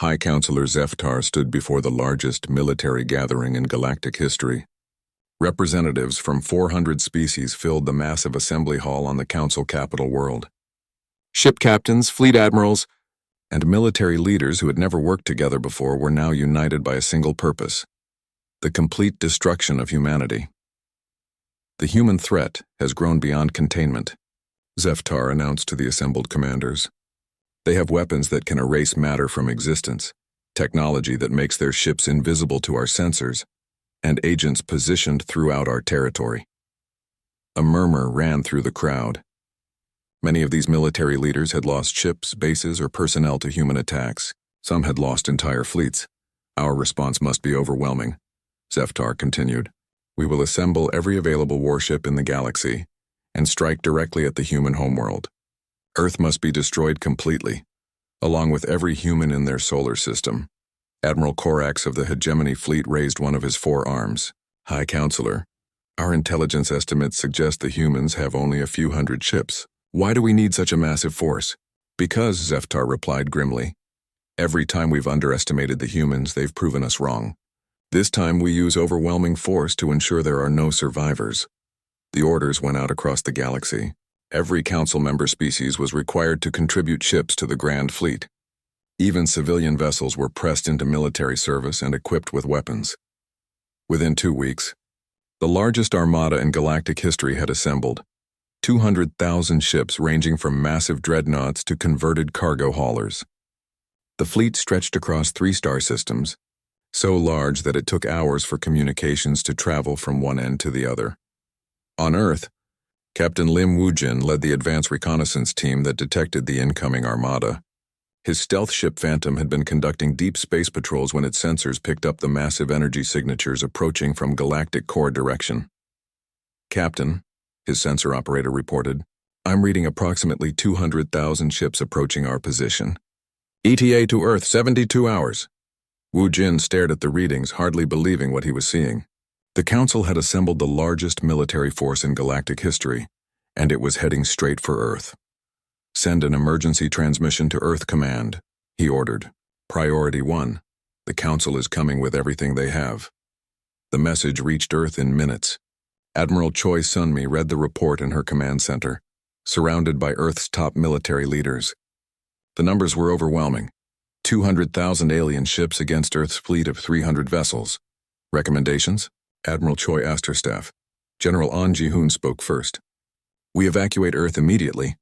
High Counselor Zeftar stood before the largest military gathering in galactic history. Representatives from 400 species filled the massive assembly hall on the Council capital world. Ship captains, fleet admirals, and military leaders who had never worked together before were now united by a single purpose: the complete destruction of humanity. The human threat has grown beyond containment, Zeftar announced to the assembled commanders. They have weapons that can erase matter from existence, technology that makes their ships invisible to our sensors, and agents positioned throughout our territory. A murmur ran through the crowd. Many of these military leaders had lost ships, bases, or personnel to human attacks. Some had lost entire fleets. Our response must be overwhelming, Zeftar continued. We will assemble every available warship in the galaxy and strike directly at the human homeworld. Earth must be destroyed completely, along with every human in their solar system. Admiral Korax of the Hegemony Fleet raised one of his forearms. High Counselor, our intelligence estimates suggest the humans have only a few hundred ships. Why do we need such a massive force? Because, Zeftar replied grimly. Every time we've underestimated the humans, they've proven us wrong. This time we use overwhelming force to ensure there are no survivors. The orders went out across the galaxy. Every council member species was required to contribute ships to the Grand Fleet. Even civilian vessels were pressed into military service and equipped with weapons. Within 2 weeks, the largest armada in galactic history had assembled. 200,000 ships ranging from massive dreadnoughts to converted cargo haulers. The fleet stretched across 3 star systems, so large that it took hours for communications to travel from one end to the other. On Earth, Captain Lim Woojin led the advanced reconnaissance team that detected the incoming armada. His stealth ship Phantom had been conducting deep space patrols when its sensors picked up the massive energy signatures approaching from galactic core direction. Captain, his sensor operator reported, I'm reading approximately 200,000 ships approaching our position. ETA to Earth 72 hours. Woojin stared at the readings, hardly believing what he was seeing. The Council had assembled the largest military force in galactic history, and it was heading straight for Earth. Send an emergency transmission to Earth Command, he ordered. Priority 1. The Council is coming with everything they have. The message reached Earth in minutes. Admiral Choi Sunmi read the report in her command center, surrounded by Earth's top military leaders. The numbers were overwhelming. 200,000 alien ships against Earth's fleet of 300 vessels. Recommendations? Admiral Choi asked her staff. General An Ji-hoon spoke first. We evacuate Earth immediately.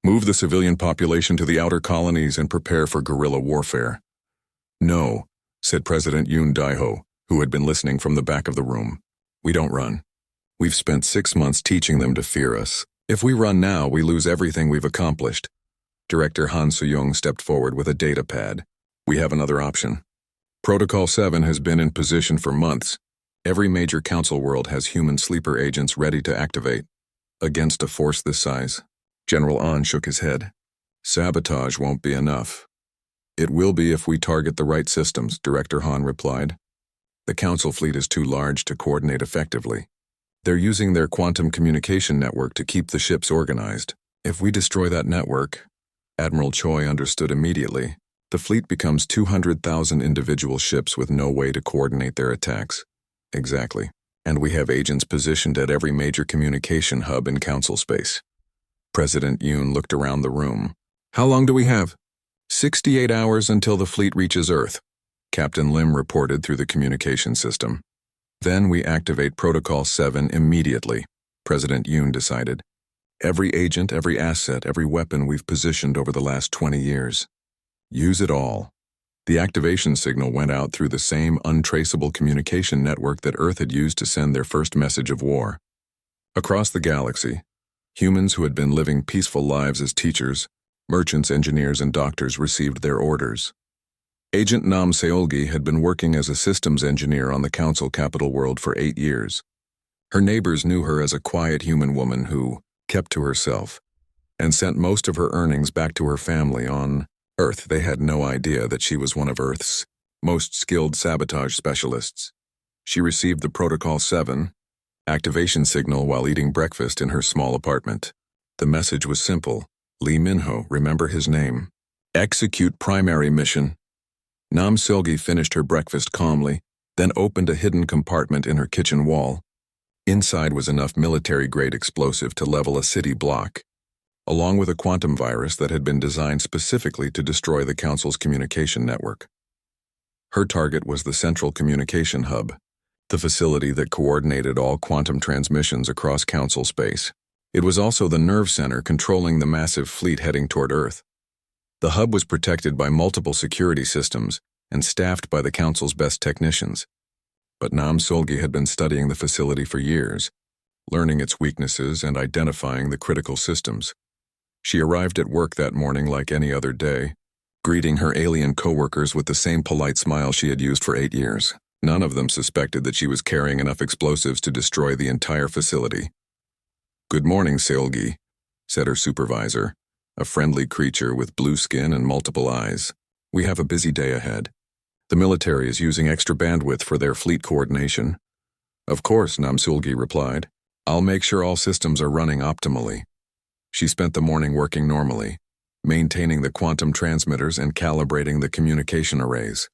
Move the civilian population to the outer colonies and prepare for guerrilla warfare. No, said President Yoon Dae-ho, who had been listening from the back of the room. We don't run. We've spent 6 months teaching them to fear us. If we run now, we lose everything we've accomplished. Director Han Soo-young stepped forward with a data pad. We have another option. Protocol 7 has been in position for months. Every major council world has human sleeper agents ready to activate. Against a force this size, General An shook his head. Sabotage won't be enough. It will be if we target the right systems, Director Han replied. The council fleet is too large to coordinate effectively. They're using their quantum communication network to keep the ships organized. If we destroy that network, Admiral Choi understood immediately, the fleet becomes 200,000 individual ships with no way to coordinate their attacks. Exactly. And we have agents positioned at every major communication hub in council space. President Yoon looked around the room. How long do we have? 68 hours until the fleet reaches Earth, Captain Lim reported through the communication system. Then we activate Protocol 7 immediately, President Yoon decided. Every agent, every asset, every weapon we've positioned over the last 20 years. Use it all. The activation signal went out through the same untraceable communication network that Earth had used to send their first message of war. Across the galaxy, humans who had been living peaceful lives as teachers, merchants, engineers, and doctors received their orders. Agent Nam Seolgi had been working as a systems engineer on the Council capital world for 8 years. Her neighbors knew her as a quiet human woman who kept to herself and sent most of her earnings back to her family on Earth. They had no idea that she was one of Earth's most skilled sabotage specialists. She received the Protocol 7 activation signal while eating breakfast in her small apartment. The message was simple. Lee Min-ho, remember his name. Execute primary mission. Nam Silgi finished her breakfast calmly, then opened a hidden compartment in her kitchen wall. Inside was enough military-grade explosive to level a city block, along with a quantum virus that had been designed specifically to destroy the Council's communication network. Her target was the Central Communication Hub, the facility that coordinated all quantum transmissions across Council space. It was also the nerve center controlling the massive fleet heading toward Earth. The hub was protected by multiple security systems and staffed by the Council's best technicians. But Nam Solgi had been studying the facility for years, learning its weaknesses and identifying the critical systems. She arrived at work that morning like any other day, greeting her alien coworkers with the same polite smile she had used for 8 years. None of them suspected that she was carrying enough explosives to destroy the entire facility. "Good morning, Seolgi," said her supervisor, a friendly creature with blue skin and multiple eyes. "We have a busy day ahead. The military is using extra bandwidth for their fleet coordination." "Of course," Nam Seolgi replied. "I'll make sure all systems are running optimally." She spent the morning working normally, maintaining the quantum transmitters and calibrating the communication arrays.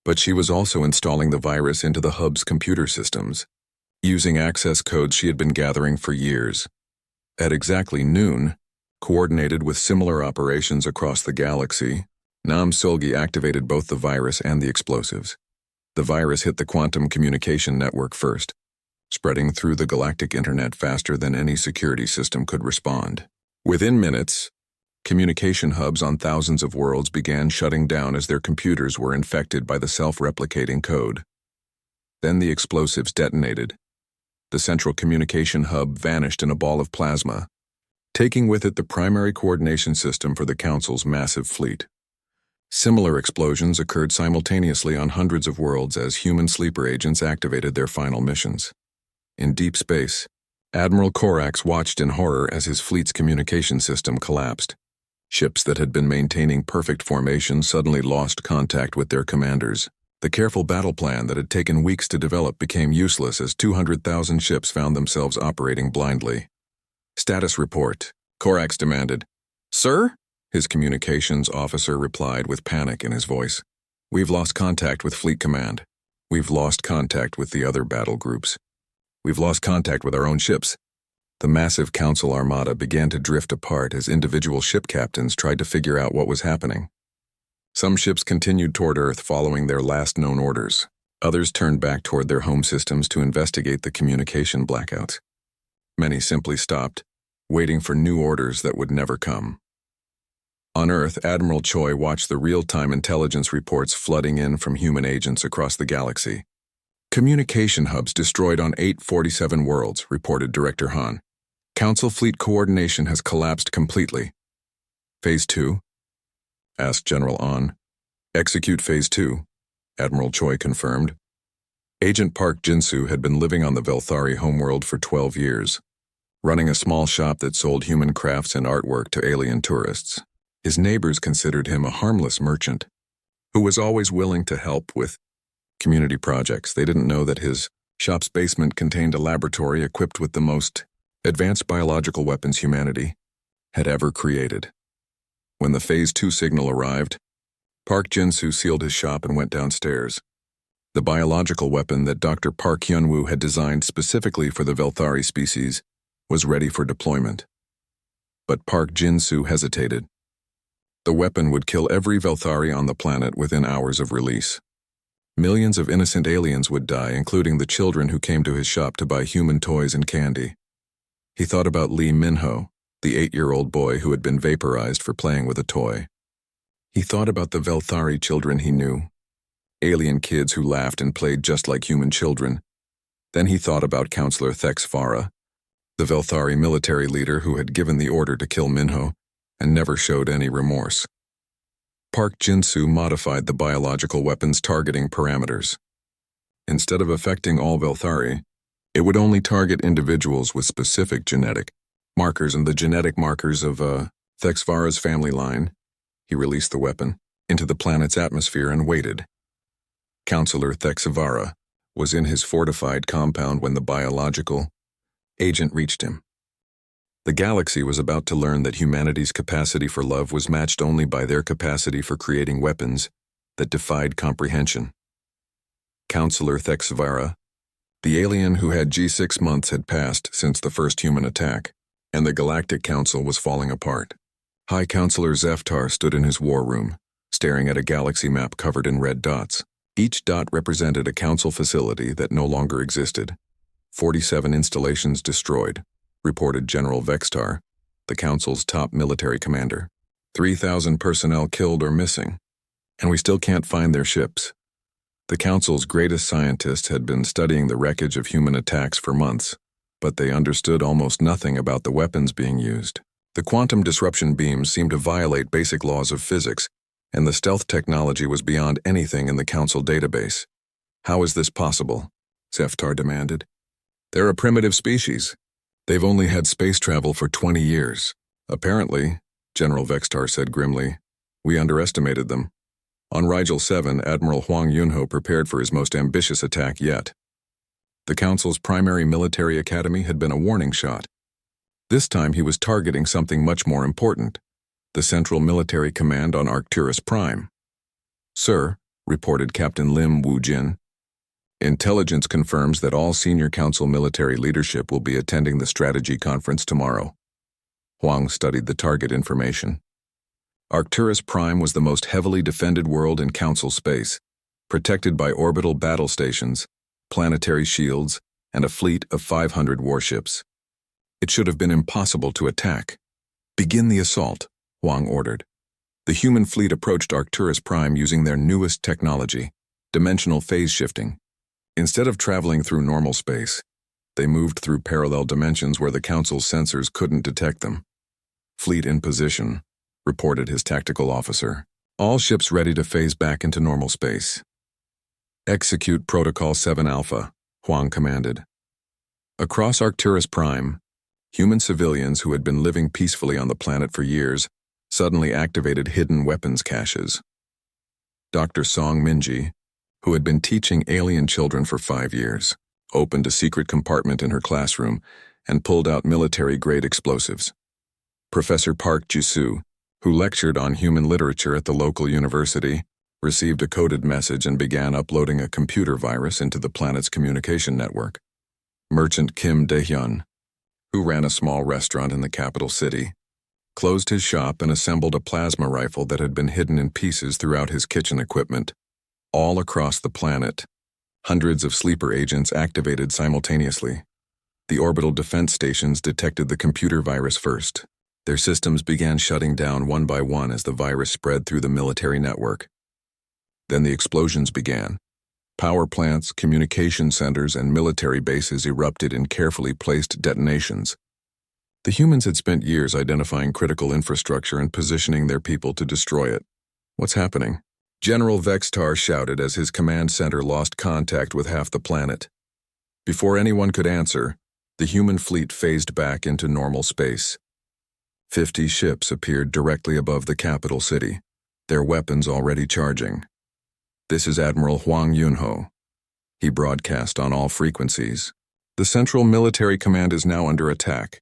But she was also installing the virus into the hub's computer systems, using access codes she had been gathering for years. At exactly noon, coordinated with similar operations across the galaxy, Nam Solgi activated both the virus and the explosives. The virus hit the quantum communication network first, spreading through the galactic internet faster than any security system could respond. Within minutes, communication hubs on thousands of worlds began shutting down as their computers were infected by the self-replicating code. Then the explosives detonated. The central communication hub vanished in a ball of plasma, taking with it the primary coordination system for the Council's massive fleet. Similar explosions occurred simultaneously on hundreds of worlds as human sleeper agents activated their final missions. In deep space, Admiral Korax watched in horror as his fleet's communication system collapsed. Ships that had been maintaining perfect formation suddenly lost contact with their commanders. The careful battle plan that had taken weeks to develop became useless as 200,000 ships found themselves operating blindly. "Status report," Korax demanded. "Sir?" His communications officer replied with panic in his voice. "We've lost contact with Fleet Command. We've lost contact with the other battle groups. We've lost contact with our own ships." The massive Council armada began to drift apart as individual ship captains tried to figure out what was happening. Some ships continued toward Earth following their last known orders. Others turned back toward their home systems to investigate the communication blackouts. Many simply stopped, waiting for new orders that would never come. On Earth, Admiral Choi watched the real-time intelligence reports flooding in from human agents across the galaxy. "Communication hubs destroyed on 847 worlds," reported Director Han. "Council fleet coordination has collapsed completely." "Phase 2? asked General An. "Execute Phase 2, Admiral Choi confirmed. Agent Park Jinsu had been living on the Velthari homeworld for 12 years, running a small shop that sold human crafts and artwork to alien tourists. His neighbors considered him a harmless merchant who was always willing to help with community projects. They didn't know that his shop's basement contained a laboratory equipped with the most advanced biological weapons humanity had ever created. When the Phase 2 signal arrived, Park Jinsu sealed his shop and went downstairs. The biological weapon that Dr. Park Hyunwoo had designed specifically for the Velthari species was ready for deployment. But Park Jinsu hesitated. The weapon would kill every Velthari on the planet within hours of release. Millions of innocent aliens would die, including the children who came to his shop to buy human toys and candy. He thought about Lee Minho, the 8-year-old boy who had been vaporized for playing with a toy. He thought about the Velthari children he knew, alien kids who laughed and played just like human children. Then he thought about Counselor Thex Farah, the Velthari military leader who had given the order to kill Minho and never showed any remorse. Park Jinsu modified the biological weapon's targeting parameters. Instead of affecting all Velthari, it would only target individuals with specific genetic markers and the genetic markers of Thex Farah's family line. He released the weapon into the planet's atmosphere and waited. Counselor Thex Farah was in his fortified compound when the biological agent reached him. The galaxy was about to learn that humanity's capacity for love was matched only by their capacity for creating weapons that defied comprehension. Counselor Thexvara, the alien who had G6 months had passed since the first human attack, and the Galactic Council was falling apart. High Counselor Zeftar stood in his war room, staring at a galaxy map covered in red dots. Each dot represented a council facility that no longer existed. 47 installations destroyed, reported General Vextar, the council's top military commander. 3,000 personnel killed or missing, and we still can't find their ships. The council's greatest scientists had been studying the wreckage of human attacks for months, but they understood almost nothing about the weapons being used. The quantum disruption beams seemed to violate basic laws of physics, and the stealth technology was beyond anything in the council database. How is this possible? Zeftar demanded. They're a primitive species. They've only had space travel for 20 years. Apparently, General Vextar said grimly, we underestimated them. On Rigel 7, Admiral Huang Yunho prepared for his most ambitious attack yet. The Council's primary military academy had been a warning shot. This time he was targeting something much more important, the Central Military Command on Arcturus Prime. Sir, reported Captain Lim Wu-jin, intelligence confirms that all senior council military leadership will be attending the strategy conference tomorrow. Huang studied the target information. Arcturus Prime was the most heavily defended world in council space, protected by orbital battle stations, planetary shields, and a fleet of 500 warships. It should have been impossible to attack. Begin the assault, Huang ordered. The human fleet approached Arcturus Prime using their newest technology, dimensional phase shifting. Instead of traveling through normal space, they moved through parallel dimensions where the Council's sensors couldn't detect them. Fleet in position, reported his tactical officer. All ships ready to phase back into normal space. Execute Protocol 7 Alpha, Huang commanded. Across Arcturus Prime, human civilians who had been living peacefully on the planet for years suddenly activated hidden weapons caches. Dr. Song Minji, who had been teaching alien children for 5 years, opened a secret compartment in her classroom and pulled out military-grade explosives. Professor Park Jisoo, who lectured on human literature at the local university, received a coded message and began uploading a computer virus into the planet's communication network. Merchant Kim Dae-hyun, who ran a small restaurant in the capital city, closed his shop and assembled a plasma rifle that had been hidden in pieces throughout his kitchen equipment. All across the planet, hundreds of sleeper agents activated simultaneously. The orbital defense stations detected the computer virus first. Their systems began shutting down one by one as the virus spread through the military network. Then the explosions began. Power plants, communication centers, and military bases erupted in carefully placed detonations. The humans had spent years identifying critical infrastructure and positioning their people to destroy it. What's happening? General Vextar shouted as his command center lost contact with half the planet. Before anyone could answer, the human fleet phased back into normal space. 50 ships appeared directly above the capital city, their weapons already charging. This is Admiral Huang Yunho. He broadcast on all frequencies. The Central Military Command is now under attack.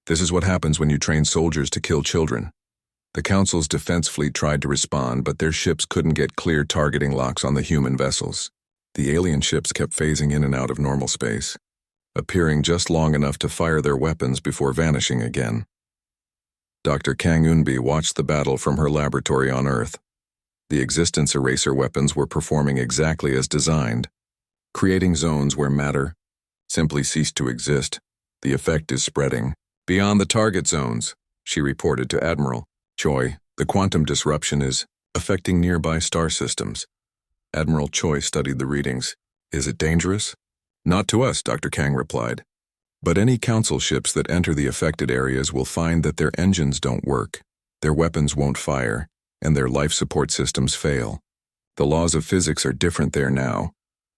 This is what happens when you train soldiers to kill children. The Council's defense fleet tried to respond, but their ships couldn't get clear targeting locks on the human vessels. The alien ships kept phasing in and out of normal space, appearing just long enough to fire their weapons before vanishing again. Dr. Kang Eunbi watched the battle from her laboratory on Earth. The existence eraser weapons were performing exactly as designed, creating zones where matter simply ceased to exist. The effect is spreading beyond the target zones, she reported to Admiral Choi. The quantum disruption is affecting nearby star systems. Admiral Choi studied the readings. Is it dangerous? Not to us, Dr. Kang replied. But any council ships that enter the affected areas will find that their engines don't work, their weapons won't fire, and their life support systems fail. The laws of physics are different there now.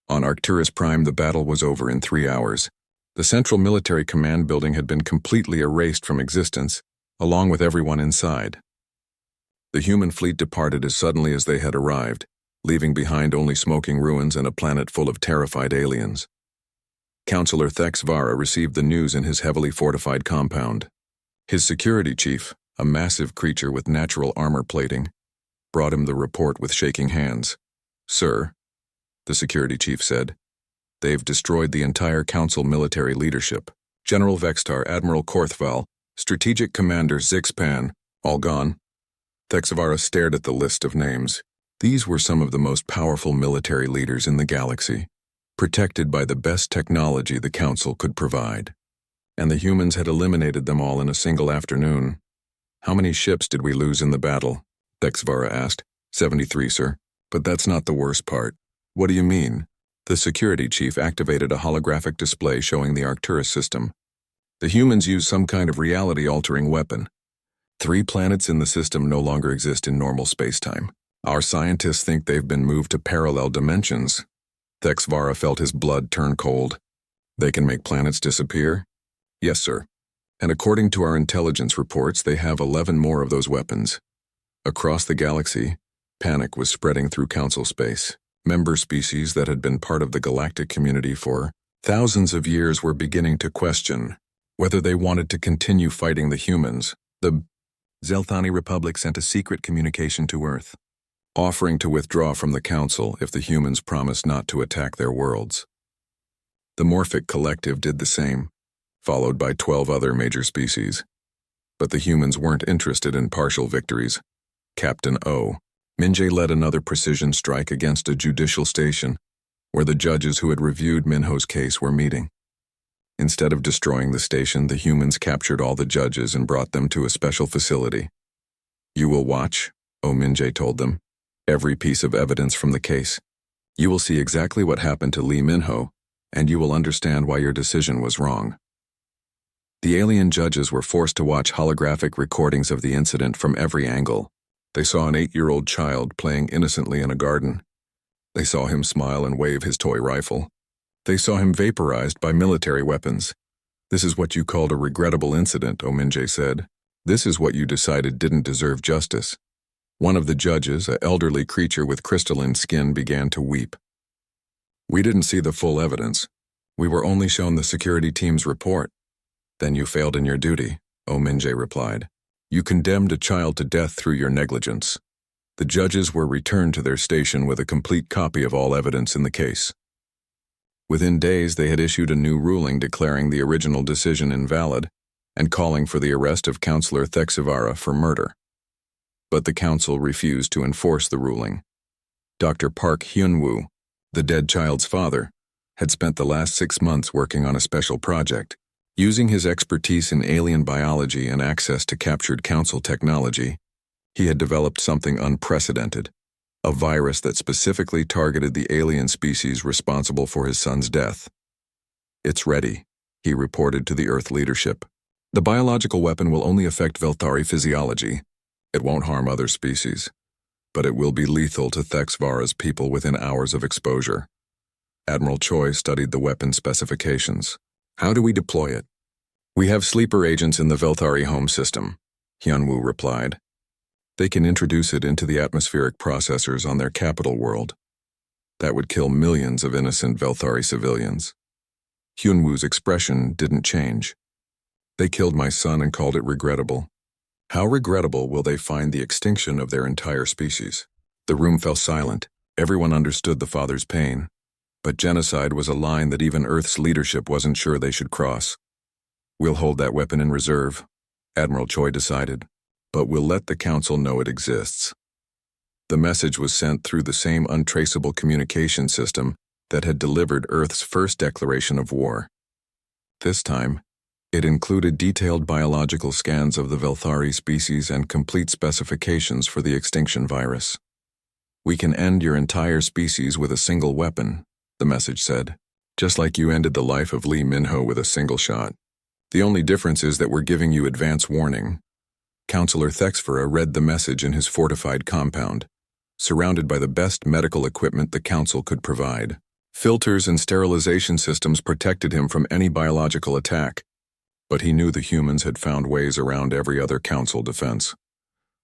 On Arcturus Prime, the battle was over in 3 hours. The Central Military Command building had been completely erased from existence, along with everyone inside. The human fleet departed as suddenly as they had arrived, leaving behind only smoking ruins and a planet full of terrified aliens. Counselor Thexvara received the news in his heavily fortified compound. His security chief, a massive creature with natural armor plating, brought him the report with shaking hands. "Sir," the security chief said, "they've destroyed the entire council military leadership. General Vextar, Admiral Korthval, Strategic Commander Zixpan, all gone." Thexavara stared at the list of names. These were some of the most powerful military leaders in the galaxy, protected by the best technology the council could provide. And the humans had eliminated them all in a single afternoon. "How many ships did we lose in the battle?" Thexavara asked. 73, sir. "But that's not the worst part." "What do you mean?" The security chief activated a holographic display showing the Arcturus system. "The humans use some kind of reality-altering weapon. 3 planets in the system no longer exist in normal spacetime. Our scientists think they've been moved to parallel dimensions." Thexavara felt his blood turn cold. "They can make planets disappear?" "Yes, sir. And according to our intelligence reports, they have 11 more of those weapons." Across the galaxy, panic was spreading through council space. Member species that had been part of the galactic community for thousands of years were beginning to question whether they wanted to continue fighting the humans. The Zelthani Republic sent a secret communication to Earth, offering to withdraw from the council if the humans promised not to attack their worlds. The Morphic Collective did the same, followed by 12 other major species. But the humans weren't interested in partial victories. Captain O. Minje led another precision strike against a judicial station, where the judges who had reviewed Minho's case were meeting. Instead of destroying the station, the humans captured all the judges and brought them to a special facility. "You will watch," O. Minje told them, "every piece of evidence from the case. You will see exactly what happened to Lee Minho, and you will understand why your decision was wrong." The alien judges were forced to watch holographic recordings of the incident from every angle. They saw an 8-year-old child playing innocently in a garden. They saw him smile and wave his toy rifle. They saw him vaporized by military weapons. "This is what you called a regrettable incident," Ominje said. "This is what you decided didn't deserve justice." One of the judges, an elderly creature with crystalline skin, began to weep. "We didn't see the full evidence. We were only shown the security team's report." "Then you failed in your duty," Ominje replied. "You condemned a child to death through your negligence." The judges were returned to their station with a complete copy of all evidence in the case. Within days, they had issued a new ruling declaring the original decision invalid and calling for the arrest of Counselor Thexavara for murder. But the council refused to enforce the ruling. Dr. Park Hyunwoo, the dead child's father, had spent the last 6 months working on a special project. Using his expertise in alien biology and access to captured council technology, he had developed something unprecedented, a virus that specifically targeted the alien species responsible for his son's death. "It's ready," he reported to the Earth leadership. "The biological weapon will only affect Velthari physiology. It won't harm other species, but it will be lethal to Thexvara's people within hours of exposure." Admiral Choi studied the weapon specifications. "How do we deploy it?" "We have sleeper agents in the Velthari home system," Hyunwoo replied. "They can introduce it into the atmospheric processors on their capital world. That would kill millions of innocent Velthari civilians." Hyunwoo's expression didn't change. "They killed my son and called it regrettable. How regrettable will they find the extinction of their entire species?" The room fell silent. Everyone understood the father's pain. But genocide was a line that even Earth's leadership wasn't sure they should cross. "We'll hold that weapon in reserve," Admiral Choi decided, "but we'll let the Council know it exists." The message was sent through the same untraceable communication system that had delivered Earth's first declaration of war. This time, it included detailed biological scans of the Velthari species and complete specifications for the extinction virus. "We can end your entire species with a single weapon," the message said, "just like you ended the life of Lee Minho with a single shot. The only difference is that we're giving you advance warning." Counselor Thexvara read the message in his fortified compound, surrounded by the best medical equipment the Council could provide. Filters and sterilization systems protected him from any biological attack, but he knew the humans had found ways around every other Council defense.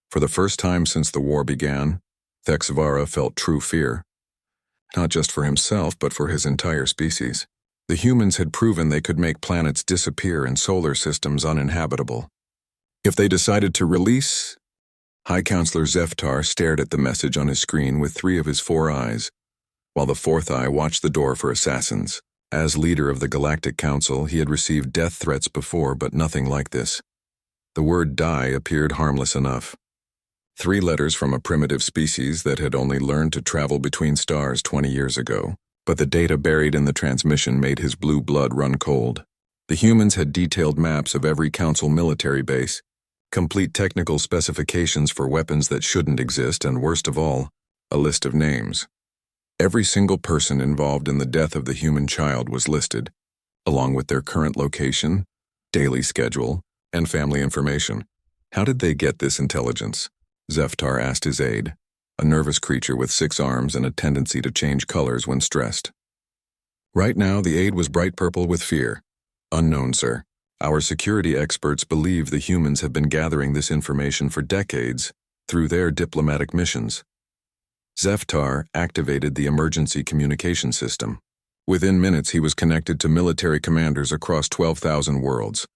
For the first time since the war began, Thexvara felt true fear. Not just for himself, but for his entire species. The humans had proven they could make planets disappear and solar systems uninhabitable. If they decided to release High Counselor Zeftar stared at the message on his screen with 3 of his 4 eyes, while the 4th eye watched the door for assassins. As leader of the Galactic Council, he had received death threats before, but nothing like this. The word die appeared harmless enough. 3 letters from a primitive species that had only learned to travel between stars 20 years ago, but the data buried in the transmission made his blue blood run cold. The humans had detailed maps of every Council military base, complete technical specifications for weapons that shouldn't exist, and worst of all, a list of names. Every single person involved in the death of the human child was listed, along with their current location, daily schedule, and family information. How did they get this intelligence? Zeftar asked his aide, a nervous creature with 6 arms and a tendency to change colors when stressed. Right now, the aide was bright purple with fear. Unknown, sir. Our security experts believe the humans have been gathering this information for decades through their diplomatic missions. Zeftar activated the emergency communication system. Within minutes, he was connected to military commanders across 12,000 worlds.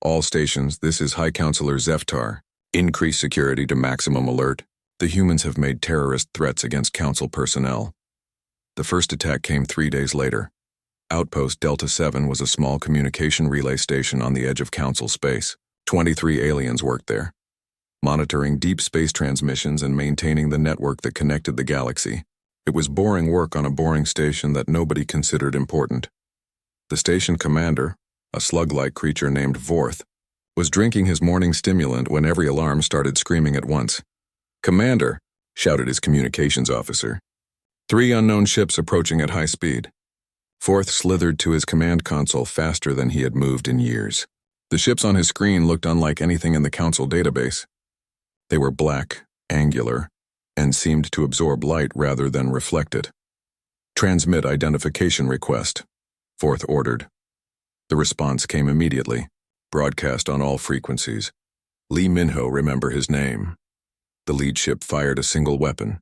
All stations, this is High Counselor Zeftar. Increase security to maximum alert. The humans have made terrorist threats against Council personnel. The first attack came 3 days later. Outpost Delta 7 was a small communication relay station on the edge of Council space. 23 aliens worked there, monitoring deep space transmissions and maintaining the network that connected the galaxy. It was boring work on a boring station that nobody considered important. The station commander, a slug-like creature named Vorth, was drinking his morning stimulant when every alarm started screaming at once. "Commander," shouted his communications officer. 3 unknown ships approaching at high speed. Vorth slithered to his command console faster than he had moved in years. The ships on his screen looked unlike anything in the Council database. They were black, angular, and seemed to absorb light rather than reflect it. "Transmit identification request," Vorth ordered. The response came immediately, broadcast on all frequencies. Lee Minho, remember his name. The lead ship fired a single weapon.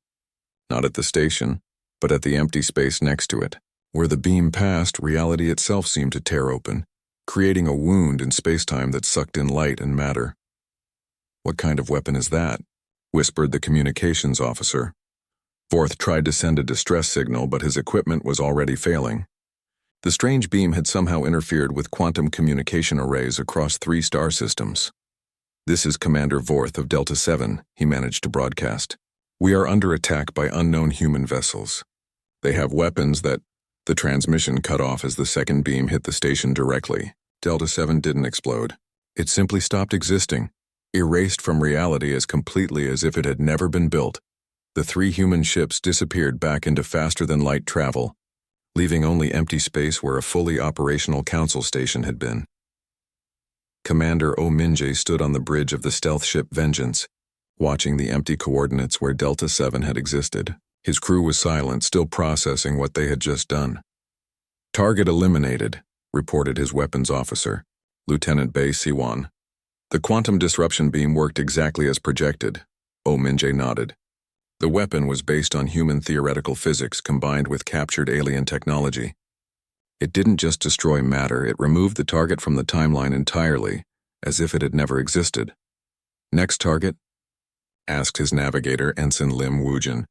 Not at the station, but at the empty space next to it. Where the beam passed, reality itself seemed to tear open, creating a wound in space-time that sucked in light and matter. "What kind of weapon is that?" whispered the communications officer. Vorth tried to send a distress signal, but his equipment was already failing. The strange beam had somehow interfered with quantum communication arrays across 3 star systems. "This is Commander Vorth of Delta 7, he managed to broadcast. "We are under attack by unknown human vessels. They have weapons that..." The transmission cut off as the second beam hit the station directly. Delta 7 didn't explode. It simply stopped existing, erased from reality as completely as if it had never been built. The 3 human ships disappeared back into faster-than-light travel, leaving only empty space where a fully operational Council station had been. Commander O'Minjay stood on the bridge of the stealth ship Vengeance, watching the empty coordinates where Delta 7 had existed. His crew was silent, still processing what they had just done. "Target eliminated," reported his weapons officer, Lieutenant Bay Siwan. "The quantum disruption beam worked exactly as projected," O'Minjay nodded. "The weapon was based on human theoretical physics combined with captured alien technology. It didn't just destroy matter, it removed the target from the timeline entirely, as if it had never existed." "Next target?" asked his navigator, Ensign Lim Wujin.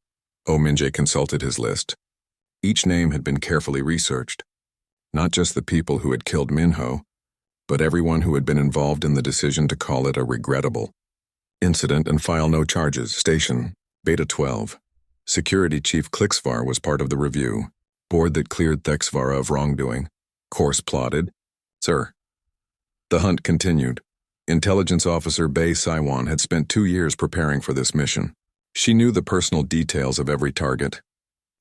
O'Minjay consulted his list. Each name had been carefully researched. Not just the people who had killed Minho, but everyone who had been involved in the decision to call it a regrettable incident and file no charges. Station, Beta 12. Security Chief Klixvar was part of the review. Board that cleared Thexvara of wrongdoing. Course plotted. Sir. The hunt continued. Intelligence Officer Bay Siwan had spent 2 years preparing for this mission. She knew the personal details of every target,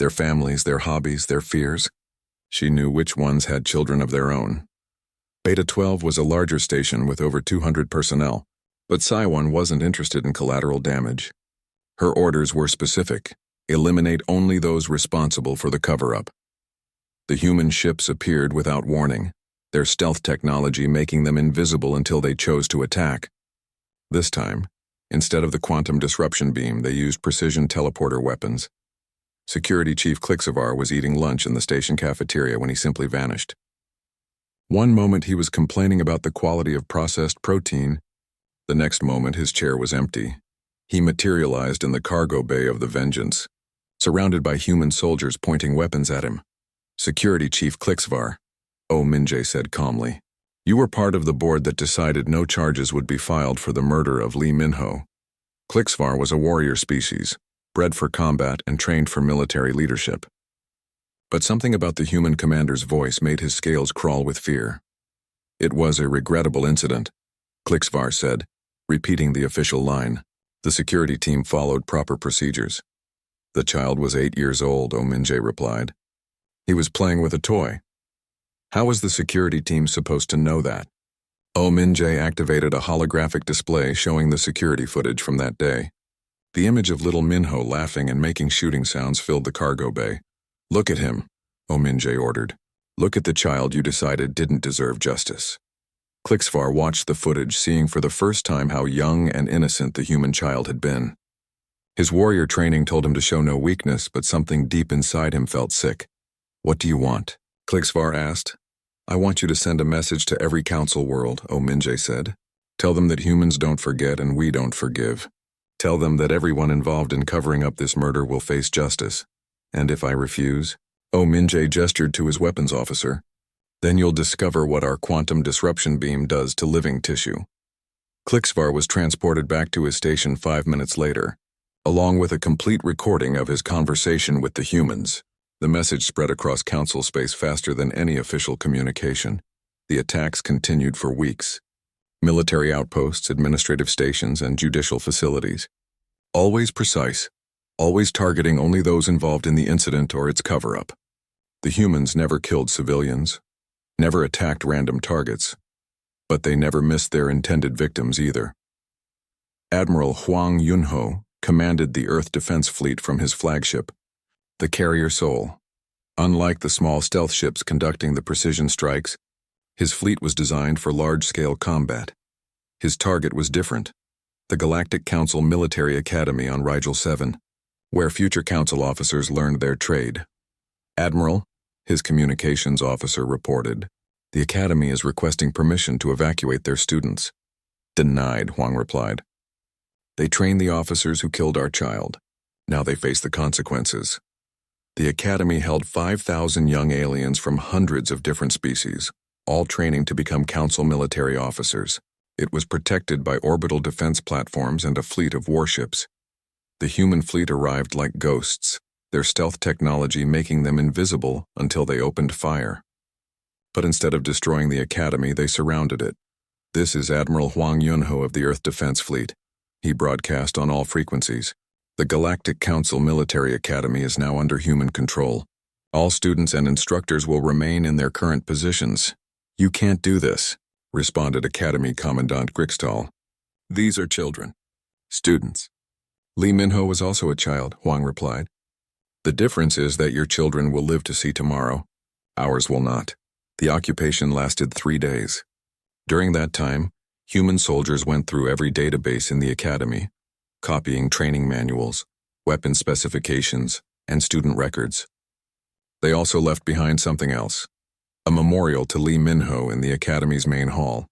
their families, their hobbies, their fears. She knew which ones had children of their own. Beta 12 was a larger station with over 200 personnel, but Siwan wasn't interested in collateral damage. Her orders were specific: eliminate only those responsible for the cover-up. The human ships appeared without warning, their stealth technology making them invisible until they chose to attack. This time, instead of the quantum disruption beam, they used precision teleporter weapons. Security Chief Klixvar was eating lunch in the station cafeteria when he simply vanished. One moment he was complaining about the quality of processed protein. The next moment his chair was empty. He materialized in the cargo bay of the Vengeance, surrounded by human soldiers pointing weapons at him. Security Chief Klixvar, Minjae said calmly. You were part of the board that decided no charges would be filed for the murder of Lee Minho. Klixvar was a warrior species, bred for combat and trained for military leadership. But something about the human commander's voice made his scales crawl with fear. It was a regrettable incident, Klixvar said, repeating the official line. The security team followed proper procedures. The child was 8 years old, Minjae replied. He was playing with a toy. How was the security team supposed to know that? Minjae activated a holographic display showing the security footage from that day. The image of little Minho laughing and making shooting sounds filled the cargo bay. Look at him, Minjae ordered. Look at the child you decided didn't deserve justice. Klixvar watched the footage, seeing for the first time how young and innocent the human child had been. His warrior training told him to show no weakness, but something deep inside him felt sick. What do you want? Klixvar asked. I want you to send a message to every council world, Minjae said. Tell them that humans don't forget and we don't forgive. Tell them that everyone involved in covering up this murder will face justice. And if I refuse? Minjae gestured to his weapons officer. Then you'll discover what our quantum disruption beam does to living tissue. Klixvar was transported back to his station 5 minutes later, along with a complete recording of his conversation with the humans. The message spread across council space faster than any official communication. The attacks continued for weeks. Military outposts, administrative stations, and judicial facilities. Always precise, always targeting only those involved in the incident or its cover-up. The humans never killed civilians, never attacked random targets, but they never missed their intended victims either. Admiral Hwang Yunho commanded the Earth Defense Fleet from his flagship, the Carrier Sol. Unlike the small stealth ships conducting the precision strikes, his fleet was designed for large-scale combat. His target was different, the Galactic Council Military Academy on Rigel 7, where future council officers learned their trade. Admiral, his communications officer reported, the Academy is requesting permission to evacuate their students. Denied, Hwang replied. They trained the officers who killed our child. Now they face the consequences. The Academy held 5,000 young aliens from hundreds of different species, all training to become council military officers. It was protected by orbital defense platforms and a fleet of warships. The human fleet arrived like ghosts, their stealth technology making them invisible until they opened fire. But instead of destroying the Academy, they surrounded it. This is Admiral Hwang Yunho of the Earth Defense Fleet. He broadcast on all frequencies. The Galactic Council Military Academy is now under human control. All students and instructors will remain in their current positions. You can't do this, responded Academy Commandant Grixtal. These are children. Students. Lee Minho was also a child, Hwang replied. The difference is that your children will live to see tomorrow. Ours will not. The occupation lasted 3 days. During that time, human soldiers went through every database in the Academy, copying training manuals, weapon specifications, and student records. They also left behind something else, a memorial to Lee Minho in the Academy's main hall.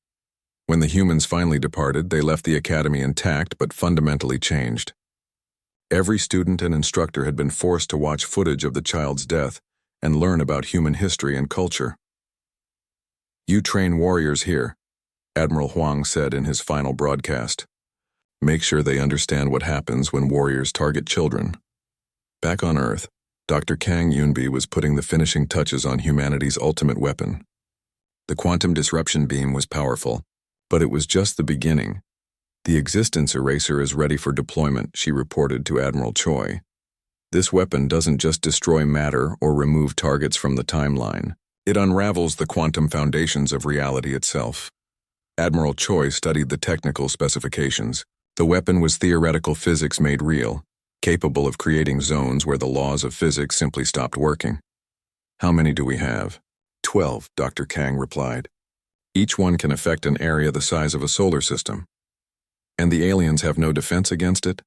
When the humans finally departed, they left the Academy intact but fundamentally changed. Every student and instructor had been forced to watch footage of the child's death and learn about human history and culture. You train warriors here, Admiral Hwang said in his final broadcast. Make sure they understand what happens when warriors target children. Back on Earth, Dr. Kang Yunbi was putting the finishing touches on humanity's ultimate weapon. The quantum disruption beam was powerful, but it was just the beginning. The existence eraser is ready for deployment, she reported to Admiral Choi. This weapon doesn't just destroy matter or remove targets from the timeline. It unravels the quantum foundations of reality itself. Admiral Choi studied the technical specifications. The weapon was theoretical physics made real, capable of creating zones where the laws of physics simply stopped working. How many do we have? 12, Dr. Kang replied. Each one can affect an area the size of a solar system. And the aliens have no defense against it?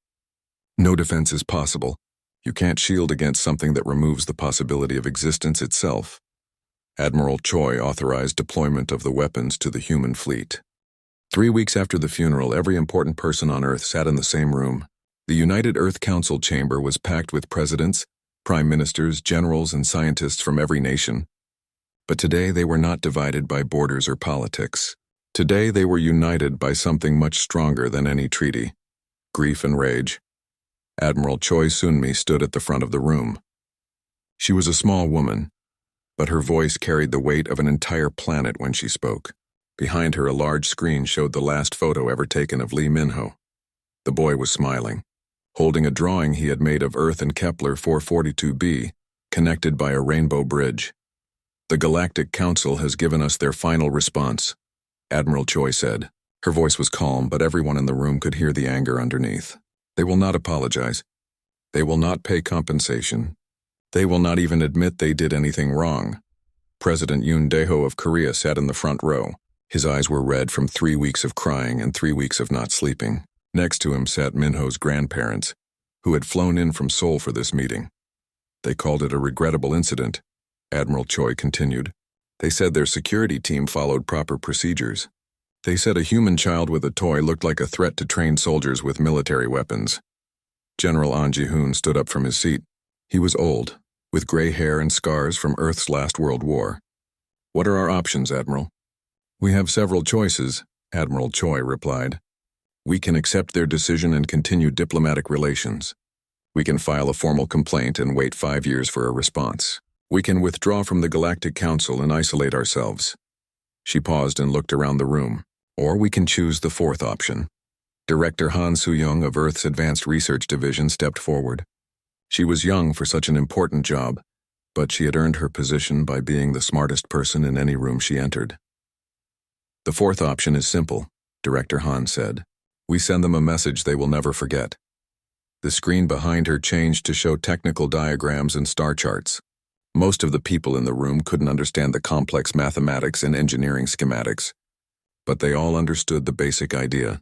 No defense is possible. You can't shield against something that removes the possibility of existence itself. Admiral Choi authorized deployment of the weapons to the human fleet. 3 weeks after the funeral, every important person on Earth sat in the same room, The United Earth Council chamber was packed with presidents, prime ministers, generals, and scientists from every nation. But today they were not divided by borders or politics. Today they were united by something much stronger than any treaty: grief and rage. Admiral Choi Soon-mi stood at the front of the room. She was a small woman, but her voice carried the weight of an entire planet when she spoke. Behind her, a large screen showed the last photo ever taken of Lee Min-ho. The boy was smiling, holding a drawing he had made of Earth and Kepler 442b, connected by a rainbow bridge. "The Galactic Council has given us their final response," Admiral Choi said. Her voice was calm, but everyone in the room could hear the anger underneath. "They will not apologize. They will not pay compensation. They will not even admit they did anything wrong." President Yoon Dae-ho of Korea sat in the front row. His eyes were red from 3 weeks of crying and 3 weeks of not sleeping. Next to him sat Min-ho's grandparents, who had flown in from Seoul for this meeting. "They called it a regrettable incident," Admiral Choi continued. "They said their security team followed proper procedures. They said a human child with a toy looked like a threat to trained soldiers with military weapons." General An Ji-hoon stood up from his seat. He was old, with gray hair and scars from Earth's last World War. "What are our options, Admiral?" "We have several choices," Admiral Choi replied. "We can accept their decision and continue diplomatic relations. We can file a formal complaint and wait 5 years for a response. We can withdraw from the Galactic Council and isolate ourselves." She paused and looked around the room. "Or we can choose the fourth option." Director Han Soo-young of Earth's Advanced Research Division stepped forward. She was young for such an important job, but she had earned her position by being the smartest person in any room she entered. "The fourth option is simple," Director Han said. "We send them a message they will never forget." The screen behind her changed to show technical diagrams and star charts. Most of the people in the room couldn't understand the complex mathematics and engineering schematics, but they all understood the basic idea.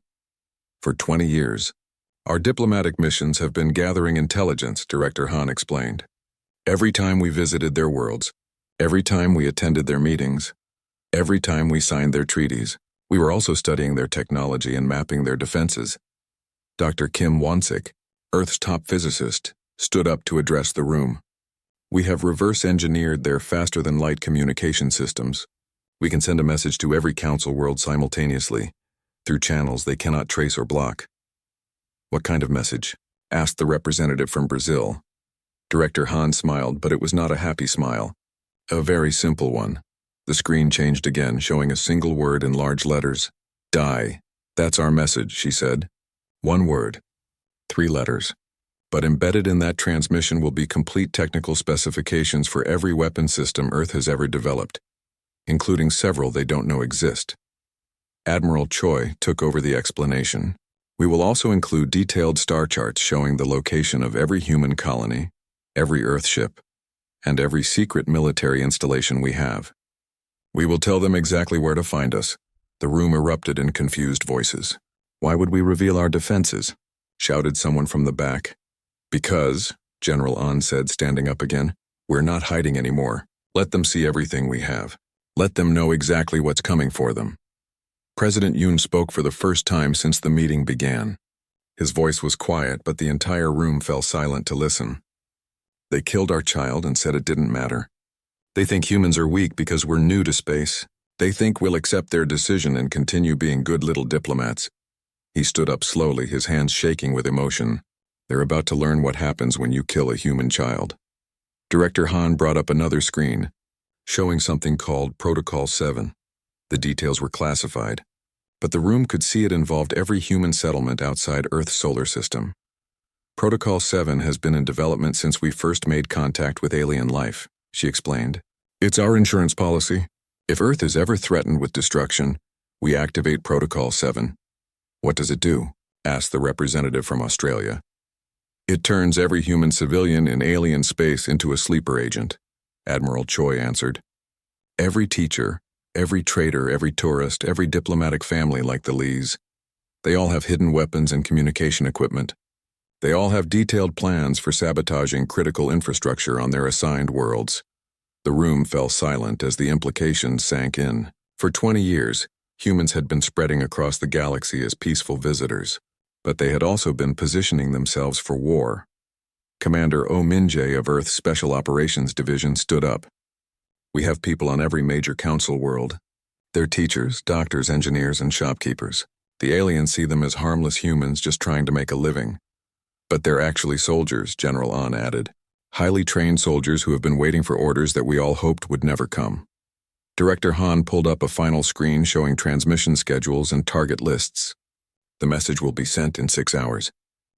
"For 20 years, our diplomatic missions have been gathering intelligence," Director Han explained. "Every time we visited their worlds, every time we attended their meetings, every time we signed their treaties, we were also studying their technology and mapping their defenses." Dr. Kim Won-sik, Earth's top physicist, stood up to address the room. "We have reverse-engineered their faster-than-light communication systems. We can send a message to every council world simultaneously, through channels they cannot trace or block." "What kind of message?" asked the representative from Brazil. Director Han smiled, but it was not a happy smile. "A very simple one." The screen changed again, showing a single word in large letters. "Die. That's our message," she said. One word. 3 letters. But embedded in that transmission will be complete technical specifications for every weapon system Earth has ever developed, including several they don't know exist. Admiral Choi took over the explanation. "We will also include detailed star charts showing the location of every human colony, every Earth ship, and every secret military installation we have. We will tell them exactly where to find us." The room erupted in confused voices. "Why would we reveal our defenses?" shouted someone from the back. "Because," General An said, standing up again, "we're not hiding anymore. Let them see everything we have. Let them know exactly what's coming for them." President Yoon spoke for the first time since the meeting began. His voice was quiet, but the entire room fell silent to listen. "They killed our child and said it didn't matter. They think humans are weak because we're new to space. They think we'll accept their decision and continue being good little diplomats." He stood up slowly, his hands shaking with emotion. "They're about to learn what happens when you kill a human child." Director Han brought up another screen, showing something called Protocol 7. The details were classified, but the room could see it involved every human settlement outside Earth's solar system. "Protocol 7 has been in development since we first made contact with alien life," she explained. "It's our insurance policy. If Earth is ever threatened with destruction, we activate Protocol 7. "What does it do?" asked the representative from Australia. "It turns every human civilian in alien space into a sleeper agent," Admiral Choi answered. "Every teacher, every trader, every tourist, every diplomatic family like the Lees, they all have hidden weapons and communication equipment. They all have detailed plans for sabotaging critical infrastructure on their assigned worlds." The room fell silent as the implications sank in. For 20 years, humans had been spreading across the galaxy as peaceful visitors. but they had also been positioning themselves for war. Commander O. Minjae of Earth's Special Operations Division stood up. "We have people on every major council world. They're teachers, doctors, engineers, and shopkeepers. The aliens see them as harmless humans just trying to make a living. But they're actually soldiers," General An added. "Highly trained soldiers who have been waiting for orders that we all hoped would never come." Director Han pulled up a final screen showing transmission schedules and target lists. "The message will be sent in 6 hours.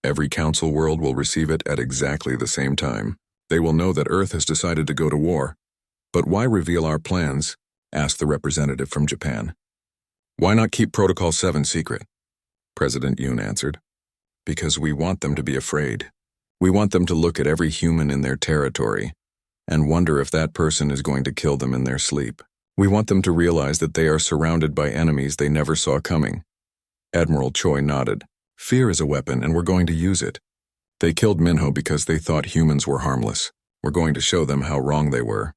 Every council world will receive it at exactly the same time. They will know that Earth has decided to go to war." "But why reveal our plans?" asked the representative from Japan. "Why not keep Protocol 7 secret?" President Yoon answered. "Because we want them to be afraid. We want them to look at every human in their territory and wonder if that person is going to kill them in their sleep. We want them to realize that they are surrounded by enemies they never saw coming." Admiral Choi nodded. "Fear is a weapon, and we're going to use it. They killed Minho because they thought humans were harmless. We're going to show them how wrong they were."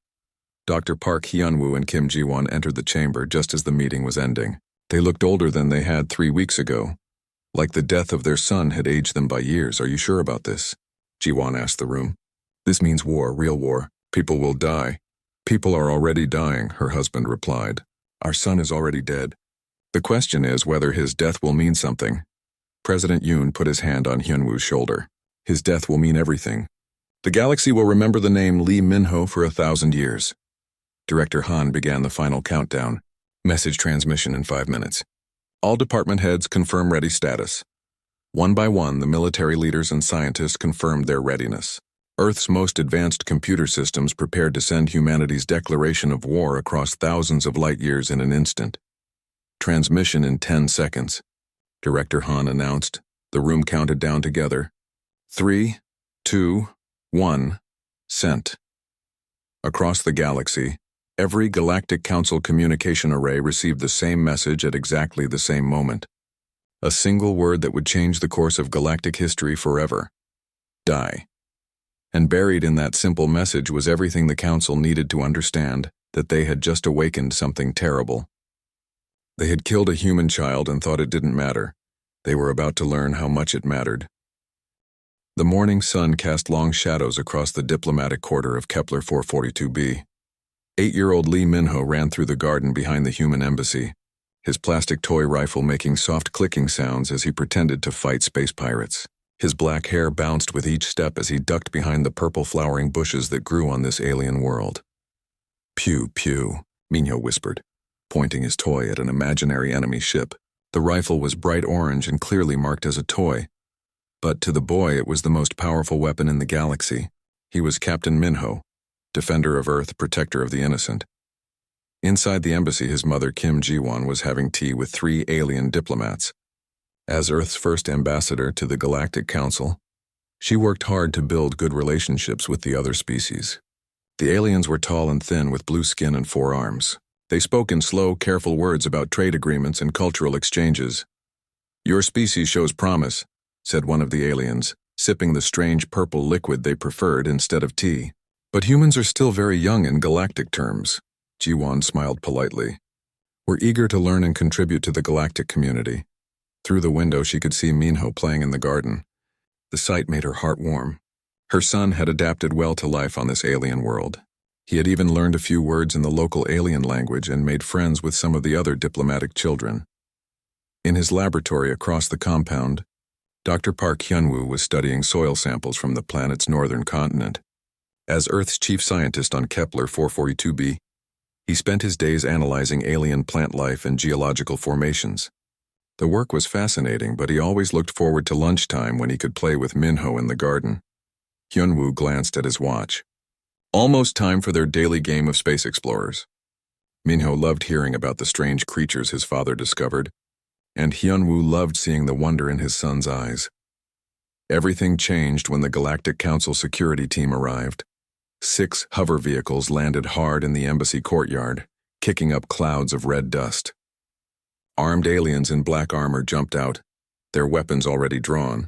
Dr. Park Hyunwoo and Kim Ji-won entered the chamber just as the meeting was ending. They looked older than they had 3 weeks ago. Like the death of their son had aged them by years. "Are you sure about this?" Ji-won asked the room. "This means war, real war. People will die." "People are already dying," her husband replied. "Our son is already dead. The question is whether his death will mean something." President Yoon put his hand on Hyunwoo's shoulder. "His death will mean everything. The galaxy will remember the name Lee Minho for 1,000 years. Director Han began the final countdown. Message transmission in 5 minutes. All department heads confirm ready status. One by one, the military leaders and scientists confirmed their readiness. Earth's most advanced computer systems prepared to send humanity's declaration of war across thousands of light years in an instant. Transmission in 10 seconds. Director Han announced. The room counted down together. 3, 2, 1, sent. Across the galaxy, every Galactic Council communication array received the same message at exactly the same moment. A single word that would change the course of galactic history forever. Die. And buried in that simple message was everything the Council needed to understand, that they had just awakened something terrible. They had killed a human child and thought it didn't matter. They were about to learn how much it mattered. The morning sun cast long shadows across the diplomatic quarter of Kepler 442b. 8-year-old Lee Minho ran through the garden behind the human embassy, his plastic toy rifle making soft clicking sounds as he pretended to fight space pirates. His black hair bounced with each step as he ducked behind the purple flowering bushes that grew on this alien world. "Pew, pew," Minho whispered, pointing his toy at an imaginary enemy ship. The rifle was bright orange and clearly marked as a toy, but to the boy it was the most powerful weapon in the galaxy. He was Captain Minho, defender of Earth, protector of the innocent. Inside the embassy, his mother Kim Ji-won was having tea with 3 alien diplomats. As Earth's first ambassador to the Galactic Council, she worked hard to build good relationships with the other species. The aliens were tall and thin with blue skin and 4 arms. They spoke in slow, careful words about trade agreements and cultural exchanges. "Your species shows promise," said one of the aliens, sipping the strange purple liquid they preferred instead of tea. "But humans are still very young in galactic terms." Ji-won smiled politely. "We're eager to learn and contribute to the galactic community." Through the window she could see Minho playing in the garden. The sight made her heart warm. Her son had adapted well to life on this alien world. He had even learned a few words in the local alien language and made friends with some of the other diplomatic children. In his laboratory across the compound, Dr. Park Hyunwoo was studying soil samples from the planet's northern continent. As Earth's chief scientist on Kepler 442b, he spent his days analyzing alien plant life and geological formations. The work was fascinating, but he always looked forward to lunchtime when he could play with Minho in the garden. Hyunwoo glanced at his watch. Almost time for their daily game of space explorers. Minho loved hearing about the strange creatures his father discovered, and Hyunwoo loved seeing the wonder in his son's eyes. Everything changed when the Galactic Council security team arrived. 6 hover vehicles landed hard in the embassy courtyard, kicking up clouds of red dust. Armed aliens in black armor jumped out, their weapons already drawn.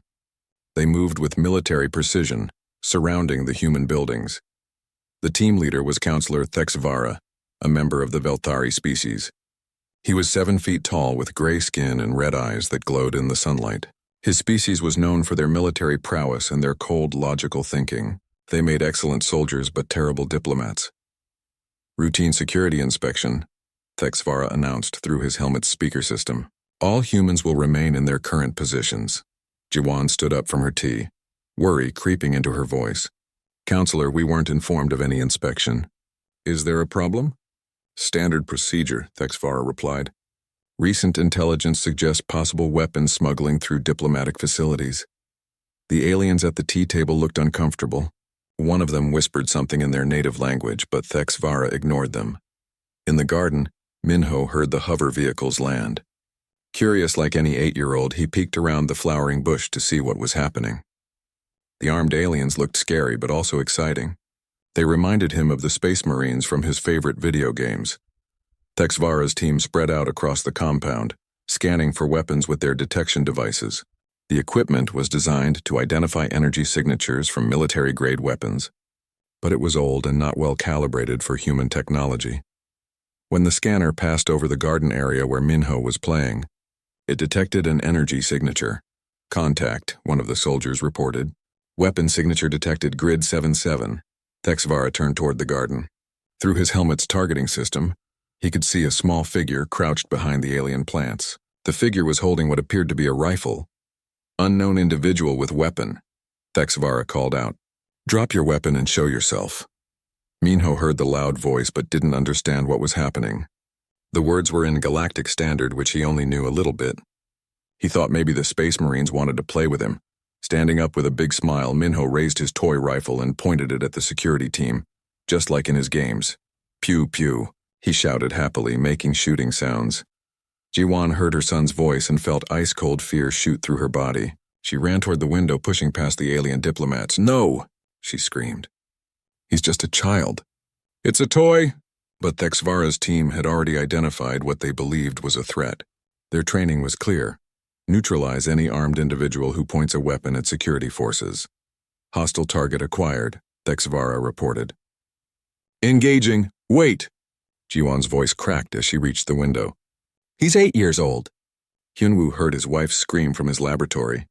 They moved with military precision, surrounding the human buildings. The team leader was Counselor Thexvara, a member of the Velthari species. He was 7 feet tall with gray skin and red eyes that glowed in the sunlight. His species was known for their military prowess and their cold, logical thinking. They made excellent soldiers but terrible diplomats. Routine security inspection, Thexvara announced through his helmet's speaker system. All humans will remain in their current positions. Jiwan stood up from her tea, worry creeping into her voice. Counselor, we weren't informed of any inspection. Is there a problem? Standard procedure, Thexvara replied. Recent intelligence suggests possible weapons smuggling through diplomatic facilities. The aliens at the tea table looked uncomfortable. One of them whispered something in their native language, but Thexvara ignored them. In the garden, Minho heard the hover vehicles land. Curious like any 8-year-old, he peeked around the flowering bush to see what was happening. The armed aliens looked scary but also exciting. They reminded him of the Space Marines from his favorite video games. Thexvara's team spread out across the compound, scanning for weapons with their detection devices. The equipment was designed to identify energy signatures from military-grade weapons, but it was old and not well calibrated for human technology. When the scanner passed over the garden area where Minho was playing, it detected an energy signature. Contact, one of the soldiers reported. Weapon signature detected grid 77. Thexvara turned toward the garden. Through his helmet's targeting system, he could see a small figure crouched behind the alien plants. The figure was holding what appeared to be a rifle. Unknown individual with weapon, Thexvara called out. Drop your weapon and show yourself. Minho heard the loud voice but didn't understand what was happening. The words were in Galactic Standard, which he only knew a little bit. He thought maybe the Space Marines wanted to play with him. Standing up with a big smile, Minho raised his toy rifle and pointed it at the security team, just like in his games. Pew pew, he shouted happily, making shooting sounds. Jiwan heard her son's voice and felt ice-cold fear shoot through her body. She ran toward the window, pushing past the alien diplomats. No, she screamed. He's just a child. It's a toy. But Thexvara's team had already identified what they believed was a threat. Their training was clear. Neutralize any armed individual who points a weapon at security forces. Hostile target acquired, Thexvara reported. Engaging. Wait! Jiwan's voice cracked as she reached the window. He's 8 years old. Hyunwoo heard his wife scream from his laboratory.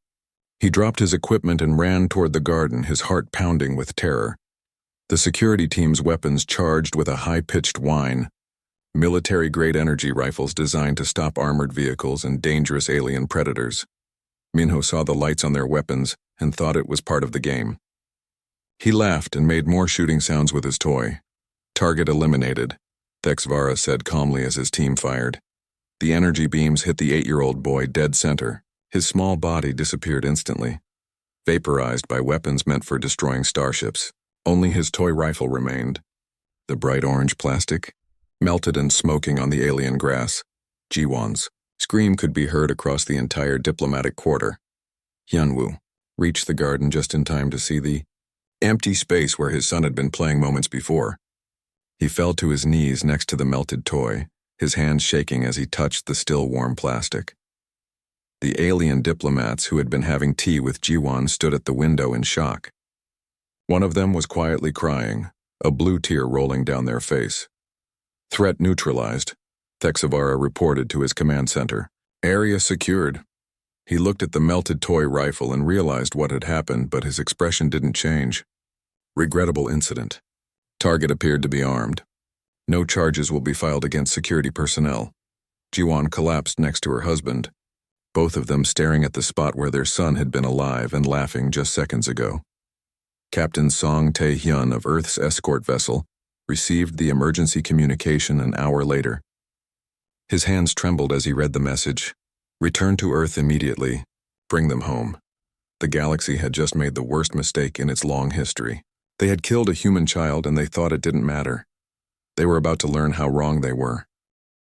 He dropped his equipment and ran toward the garden, his heart pounding with terror. The security team's weapons charged with a high-pitched whine. Military-grade energy rifles designed to stop armored vehicles and dangerous alien predators. Minho saw the lights on their weapons and thought it was part of the game. He laughed and made more shooting sounds with his toy. Target eliminated, Thexvara said calmly as his team fired. The energy beams hit the 8-year-old boy dead center. His small body disappeared instantly, vaporized by weapons meant for destroying starships. Only his toy rifle remained. The bright orange plastic melted and smoking on the alien grass. Jiwan's scream could be heard across the entire diplomatic quarter. Hyunwoo reached the garden just in time to see the empty space where his son had been playing moments before. He fell to his knees next to the melted toy, his hands shaking as he touched the still warm plastic. The alien diplomats who had been having tea with Jiwan stood at the window in shock. One of them was quietly crying, a blue tear rolling down their face. Threat neutralized, Thexvara reported to his command center. Area secured. He looked at the melted toy rifle and realized what had happened, but his expression didn't change. Regrettable incident. Target appeared to be armed. No charges will be filed against security personnel. Jiwan collapsed next to her husband, both of them staring at the spot where their son had been alive and laughing just seconds ago. Captain Song Tae-hyun of Earth's escort vessel received the emergency communication an hour later. His hands trembled as he read the message. Return to Earth immediately. Bring them home. The galaxy had just made the worst mistake in its long history. They had killed a human child and they thought it didn't matter. They were about to learn how wrong they were.